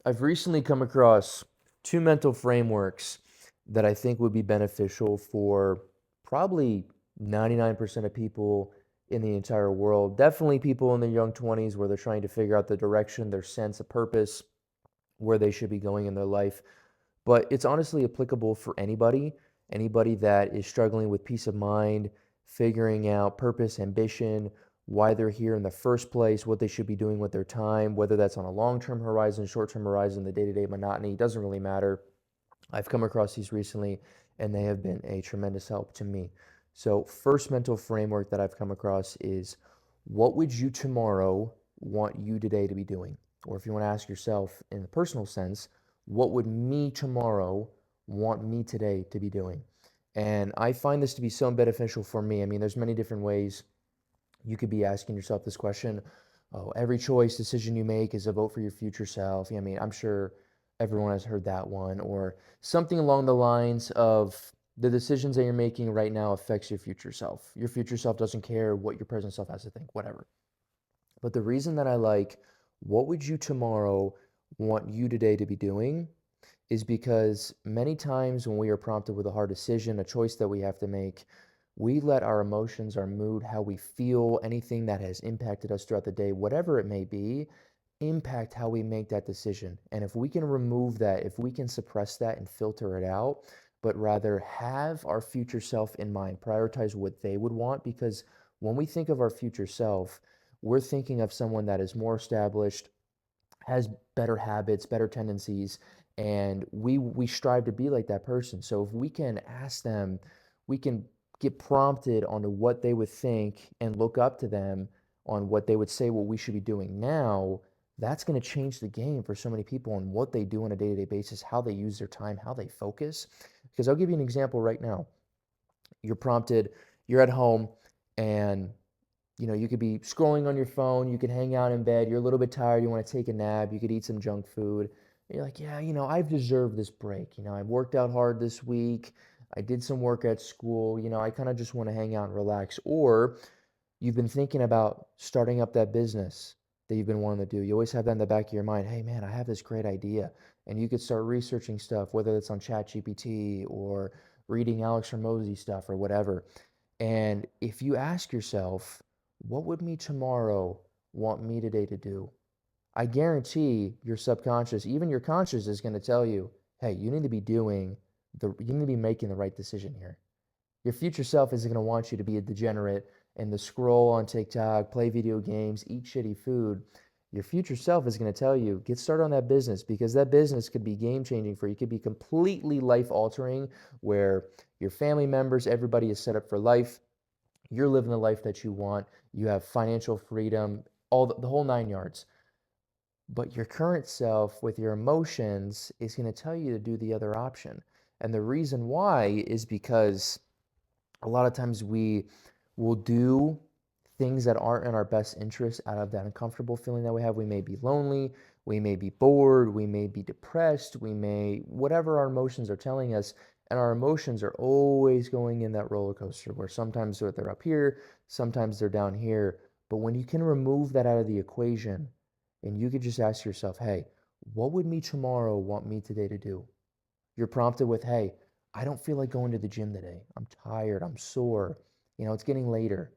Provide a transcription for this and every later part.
I've recently come across two mental frameworks that I think would be beneficial for probably 99% of people in the entire world. Definitely people in their young 20s where they're trying to figure out the direction, their sense of purpose, where they should be going in their life. But it's honestly applicable for anybody that is struggling with peace of mind, figuring out purpose, ambition, why they're here in the first place, what they should be doing with their time, whether that's on a long-term horizon, short-term horizon, the day-to-day monotony, doesn't really matter. I've come across these recently and they have been a tremendous help to me. So, first mental framework that I've come across is what would you tomorrow want you today to be doing? Or if you want to ask yourself in the personal sense, what would me tomorrow want me today to be doing? And I find this to be so beneficial for me. I mean, there's many different ways you could be asking yourself this question. Oh, every choice, decision you make is a vote for your future self. I mean, I'm sure everyone has heard that one, or something along the lines of the decisions that you're making right now affects your future self. Your future self doesn't care what your present self has to think, whatever. But the reason that I like what would you tomorrow want you today to be doing is because many times when we are prompted with a hard decision, a choice that we have to make, we let our emotions, our mood, how we feel, anything that has impacted us throughout the day, whatever it may be, impact how we make that decision. And if we can remove that, if we can suppress that and filter it out, but rather have our future self in mind, prioritize what they would want, because when we think of our future self, we're thinking of someone that is more established, has better habits, better tendencies, and we strive to be like that person. So if we can ask them, we can get prompted onto what they would think and look up to them on what they would say what we should be doing now. That's going to change the game for so many people on what they do on a day-to-day basis, how they use their time, how they focus. Because I'll give you an example right now. You're prompted, you're at home, and you could be scrolling on your phone, you could hang out in bed, you're a little bit tired, you want to take a nap, you could eat some junk food. And you're like, yeah, I've deserved this break. I worked out hard this week. I did some work at school. I kind of just want to hang out and relax. Or you've been thinking about starting up that business that you've been wanting to do. You always have that in the back of your mind. Hey, man, I have this great idea. And you could start researching stuff, whether it's on ChatGPT or reading Alex Hormozy stuff or whatever. And if you ask yourself, what would me tomorrow want me today to do? I guarantee your subconscious, even your conscious, is going to tell you, hey, you need to be making the right decision here. Your future self isn't going to want you to be a degenerate and to scroll on TikTok, play video games, eat shitty food. Your future self is going to tell you, get started on that business because that business could be game changing for you. It could be completely life altering where your family members, everybody is set up for life. You're living the life that you want. You have financial freedom, all the whole nine yards. But your current self with your emotions is going to tell you to do the other option. And the reason why is because a lot of times we will do things that aren't in our best interest out of that uncomfortable feeling that we have. We may be lonely, we may be bored, we may be depressed, whatever our emotions are telling us. And our emotions are always going in that roller coaster where sometimes they're up here, sometimes they're down here. But when you can remove that out of the equation and you could just ask yourself, hey, what would me tomorrow want me today to do? You're prompted with, hey, I don't feel like going to the gym today. I'm tired. I'm sore. It's getting later.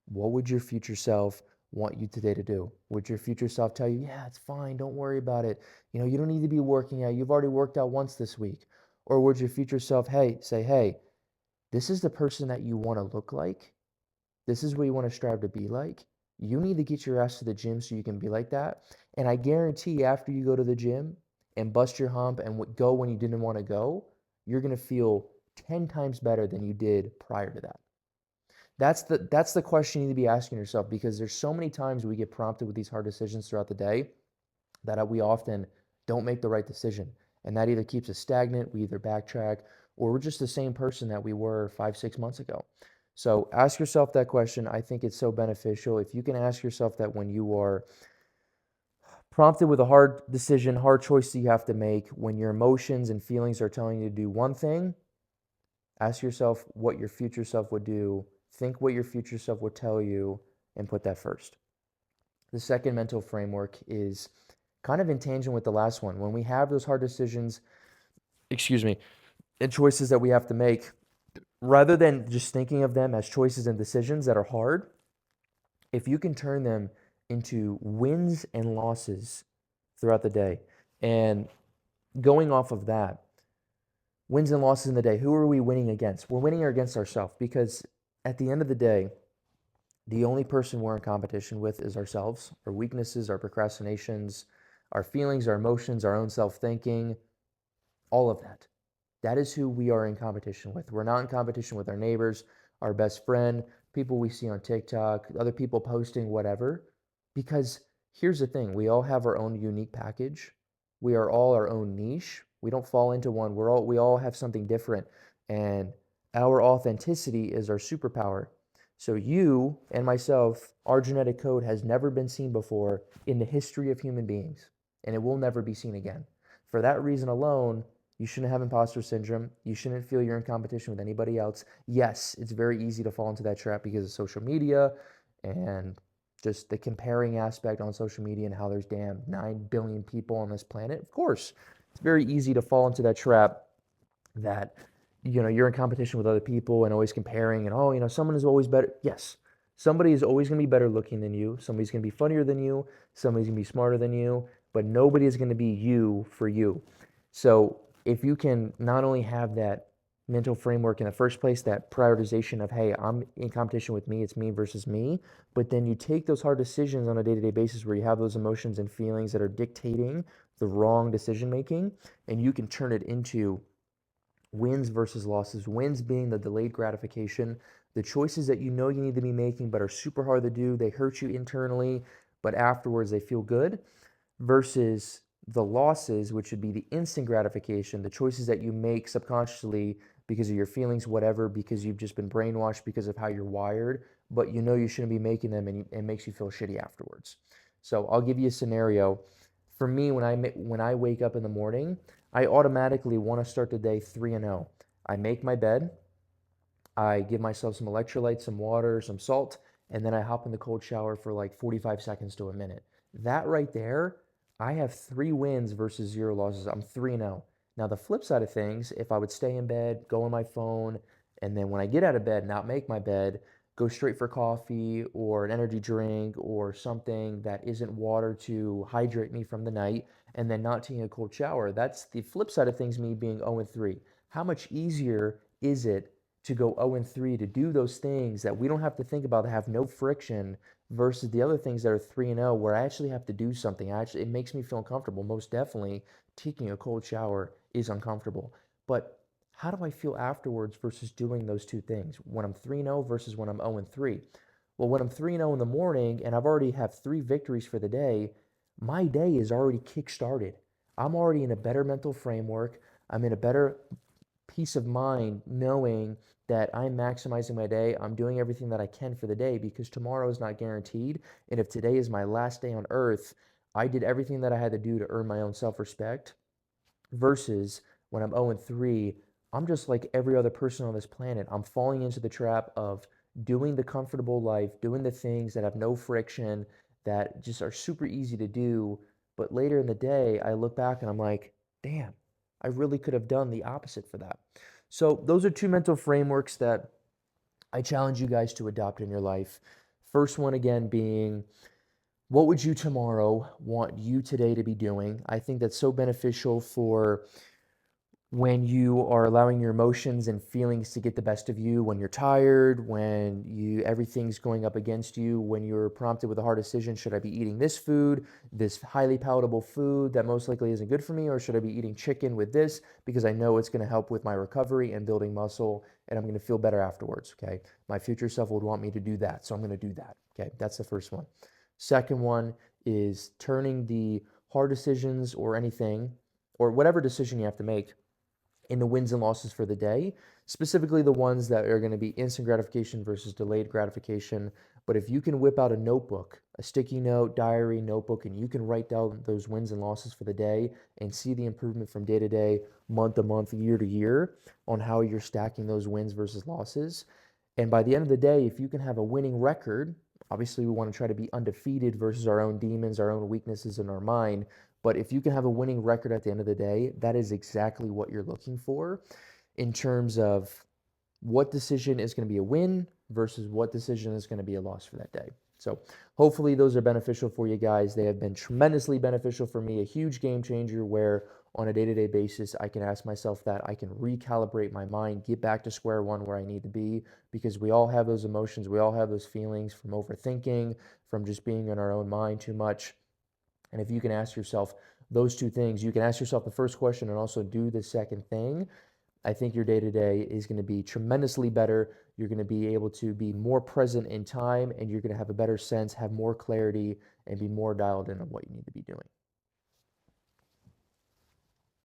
What would your future self want you today to do? Would your future self tell you, yeah, it's fine. Don't worry about it. You don't need to be working out. You've already worked out once this week. Or would your future self, hey, this is the person that you want to look like. This is what you want to strive to be like. You need to get your ass to the gym so you can be like that. And I guarantee after you go to the gym and bust your hump and go when you didn't want to go, you're going to feel 10 times better than you did prior to that. That's the question you need to be asking yourself because there's so many times we get prompted with these hard decisions throughout the day that we often don't make the right decision. And that either keeps us stagnant, we either backtrack, or we're just the same person that we were 5, 6 months ago. So ask yourself that question. I think it's so beneficial. If you can ask yourself that when you are prompted with a hard decision, hard choice that you have to make, when your emotions and feelings are telling you to do one thing, ask yourself what your future self would do, think what your future self would tell you, and put that first. The second mental framework is kind of in tangent with the last one. When we have those hard decisions, excuse me, and choices that we have to make, rather than just thinking of them as choices and decisions that are hard, if you can turn them into wins and losses throughout the day, and going off of that, wins and losses in the day, who are we winning against? We're winning against ourselves, because at the end of the day, the only person we're in competition with is ourselves, our weaknesses, our procrastinations, our feelings, our emotions, our own self thinking, all of that. That is who we are in competition with. We're not in competition with our neighbors, our best friend, people we see on TikTok, other people posting, whatever. Because here's the thing, we all have our own unique package. We are all our own niche. We don't fall into one. We all have something different. And our authenticity is our superpower. So you and myself, our genetic code has never been seen before in the history of human beings, and it will never be seen again. For that reason alone, you shouldn't have imposter syndrome. You shouldn't feel you're in competition with anybody else. Yes, it's very easy to fall into that trap because of social media and just the comparing aspect on social media and how there's damn 9 billion people on this planet. Of course, it's very easy to fall into that trap that you're in competition with other people and always comparing and someone is always better. Yes, somebody is always going to be better looking than you. Somebody's going to be funnier than you. Somebody's going to be smarter than you, but nobody is going to be you for you. So if you can not only have that mental framework in the first place, that prioritization of, hey, I'm in competition with me, it's me versus me, but then you take those hard decisions on a day-to-day basis where you have those emotions and feelings that are dictating the wrong decision making, and you can turn it into wins versus losses. Wins being the delayed gratification, the choices that you know you need to be making but are super hard to do. They hurt you internally, but afterwards they feel good. Versus the losses, which would be the instant gratification, the choices that you make subconsciously because of your feelings, whatever, because you've just been brainwashed because of how you're wired, but you know you shouldn't be making them, and it makes you feel shitty afterwards. So I'll give you a scenario. For me, when I wake up in the morning, I automatically want to start the day 3-0. I make my bed, I give myself some electrolytes, some water, some salt, and then I hop in the cold shower for like 45 seconds to a minute. That right there, I have 3 wins versus 0 losses. I'm 3-0. Now, the flip side of things, if I would stay in bed, go on my phone, and then when I get out of bed, not make my bed, go straight for coffee or an energy drink or something that isn't water to hydrate me from the night, and then not taking a cold shower, that's the flip side of things, me being 0-3. How much easier is it to go 0-3, to do those things that we don't have to think about, that have no friction, versus the other things that are 3-0 where I actually have to do something. It makes me feel uncomfortable. Most definitely, taking a cold shower is uncomfortable. But how do I feel afterwards versus doing those two things when I'm 3-0 versus when I'm 0-3? Well, when I'm 3-0 in the morning and I've already have 3 victories for the day, my day is already kick-started. I'm already in a better mental framework. I'm in a better peace of mind knowing that I'm maximizing my day. I'm doing everything that I can for the day, because tomorrow is not guaranteed. And if today is my last day on earth, I did everything that I had to do to earn my own self respect. Versus when I'm 0-3, I'm just like every other person on this planet. I'm falling into the trap of doing the comfortable life, doing the things that have no friction, that just are super easy to do. But later in the day, I look back and I'm like, damn, I really could have done the opposite for that. So, those are 2 mental frameworks that I challenge you guys to adopt in your life. First one, again, being, what would you tomorrow want you today to be doing? I think that's so beneficial for when you are allowing your emotions and feelings to get the best of you, when you're tired, when everything's going up against you, when you're prompted with a hard decision, should I be eating this food, this highly palatable food that most likely isn't good for me, or should I be eating chicken with this because I know it's going to help with my recovery and building muscle and I'm going to feel better afterwards, okay? My future self would want me to do that, so I'm going to do that, okay? That's the first one. Second one is turning the hard decisions or anything, or whatever decision you have to make, in the wins and losses for the day, specifically the ones that are going to be instant gratification versus delayed gratification. But if you can whip out a notebook, a sticky note, diary, notebook, and you can write down those wins and losses for the day and see the improvement from day to day, month to month, year to year on how you're stacking those wins versus losses. And by the end of the day, if you can have a winning record Obviously, we want to try to be undefeated versus our own demons, our own weaknesses in our mind. But if you can have a winning record at the end of the day, that is exactly what you're looking for in terms of what decision is going to be a win versus what decision is going to be a loss for that day. So hopefully those are beneficial for you guys. They have been tremendously beneficial for me, a huge game changer where on a day-to-day basis I can ask myself that, I can recalibrate my mind, get back to square one where I need to be, because we all have those emotions, we all have those feelings from overthinking, from just being in our own mind too much. And if you can ask yourself those two things, you can ask yourself the first question and also do the second thing, I think your day to day is going to be tremendously better. You're going to be able to be more present in time, and you're going to have a better sense, have more clarity, and be more dialed in on what you need to be doing.